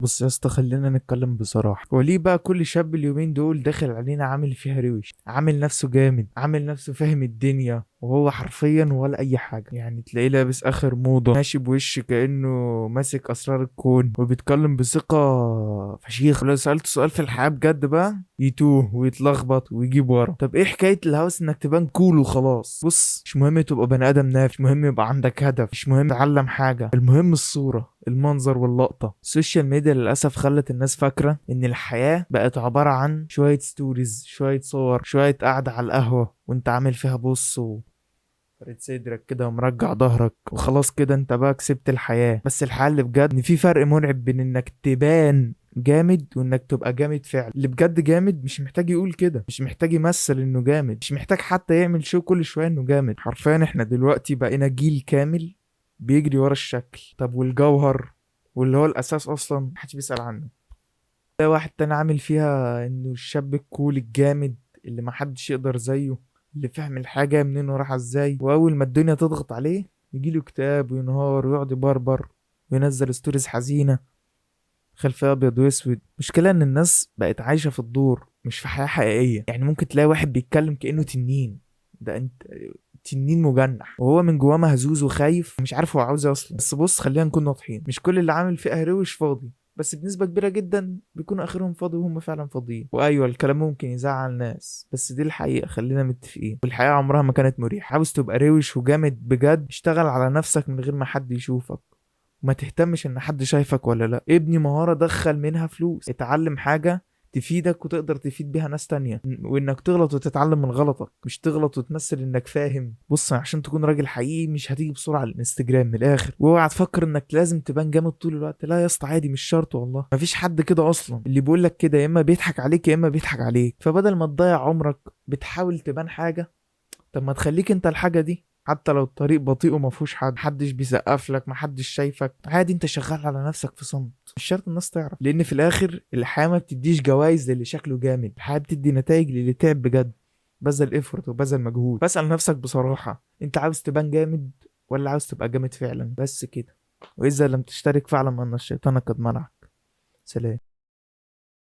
بص يا اسطى، خلينا نتكلم بصراحة. هو ليه بقى كل شاب اليومين دول داخل علينا عامل فيها روش، عامل نفسه جامد، عامل نفسه فاهم الدنيا، وهو حرفيا ولا اي حاجة؟ يعني تلاقيه لابس اخر موضة، ماشي بوش كأنه ماسك اسرار الكون، وبيتكلم بثقة فشيخ. لو سألته سؤال في الحياة بجد بقى يتوه ويتلخبط ويجيب ورا. طب ايه حكاية الهوس انك تبان كول وخلاص؟ بص، مش مهم تبقى بني ادم نافع، مش مهم يبقى عندك هدف، مش مهم تتعلم حاجة، المهم الصورة، المنظر واللقطة. السوشيال ميديا للأسف خلت الناس فاكرة إن الحياة بقت عبارة عن شوية ستوريز، شوية صور، شوية قعدة على القهوة وانت عامل فيها بص فرد صدرك كده ومرجع ظهرك وخلاص كده انت بقى كسبت الحياة. بس الحياة اللي بجد ان في فرق مرعب بين انك تبان جامد وانك تبقى جامد فعلا. اللي بجد جامد مش محتاج يقول كده، مش محتاج يمثل انه جامد، مش محتاج حتى يعمل شو كل شوية انه جامد. حرفيا احنا دلوقتي بقينا جيل كامل بيجري ورا الشكل. طب والجوهر، واللي هو الاساس اصلا محدش بيسأل عنه. ده واحد تاني عامل فيها انه الشاب الكول الجامد اللي محدش يقدر زيه، اللي فاهم الحاجة منين ورايحة ازاي، واول ما الدنيا تضغط عليه يجيله اكتئاب وينهار ويقعد يبربر وينزل ستوريز حزينة خلفية ابيض واسود. مشكلة ان الناس بقت عايشة في الدور مش في حياة حقيقية. يعني ممكن تلاقي واحد بيتكلم كأنه تنين، ده انت تنين مجنح، وهو من جواه مهزوز وخايف ومش عارف هو عاوز إيه اصلا. بس بص، خلينا نكون واضحين، مش كل اللي عامل فيها هروش فاضي، بس بنسبة كبيرة جدا بيكونوا اخرهم فاضي وهم فعلا فاضيين. وايوه الكلام ممكن يزعل ناس، بس دي الحقيقة، خلينا متفقين. والحقيقة عمرها ما كانت مريحة. عاوز تبقى روش وجامد بجد، اشتغل على نفسك من غير ما حد يشوفك، وما تهتمش ان حد شايفك ولا لا. ابني مهارة دخل منها فلوس، اتعلم حاجة تفيدك وتقدر تفيد بيها ناس تانية، وانك تغلط وتتعلم من غلطك، مش تغلط وتمثل انك فاهم. بص، عشان تكون راجل حقيقي مش هتيجي بسرعة على الانستجرام من الاخر. واوعى تفكر انك لازم تبان جامد طول الوقت، لا يا اسطى، عادي، مش شرط والله. مفيش حد كده اصلا. اللي بيقول لك كده يا اما بيضحك عليك يا اما بيضحك عليك. فبدل ما تضيع عمرك بتحاول تبان حاجة، طب ما تخليك انت الحاجة دي. حتى لو الطريق بطيء وما فيهوش حد، محدش بيسقف لك، محدش شايفك، عادي، انت شغال على نفسك في صمت. مش شرط الناس تعرف، لان في الاخر الحياة ما بتديش جوائز للي شكله جامد، الحياة بتدي نتائج للي تعب بجد، بذل افورت وبذل مجهود. فاسأل نفسك بصراحة، انت عاوز تبان جامد ولا عاوز تبقى جامد فعلا؟ بس كده. واذا لم تشترك فاعلم ان الشيطان قد منعك. سلام.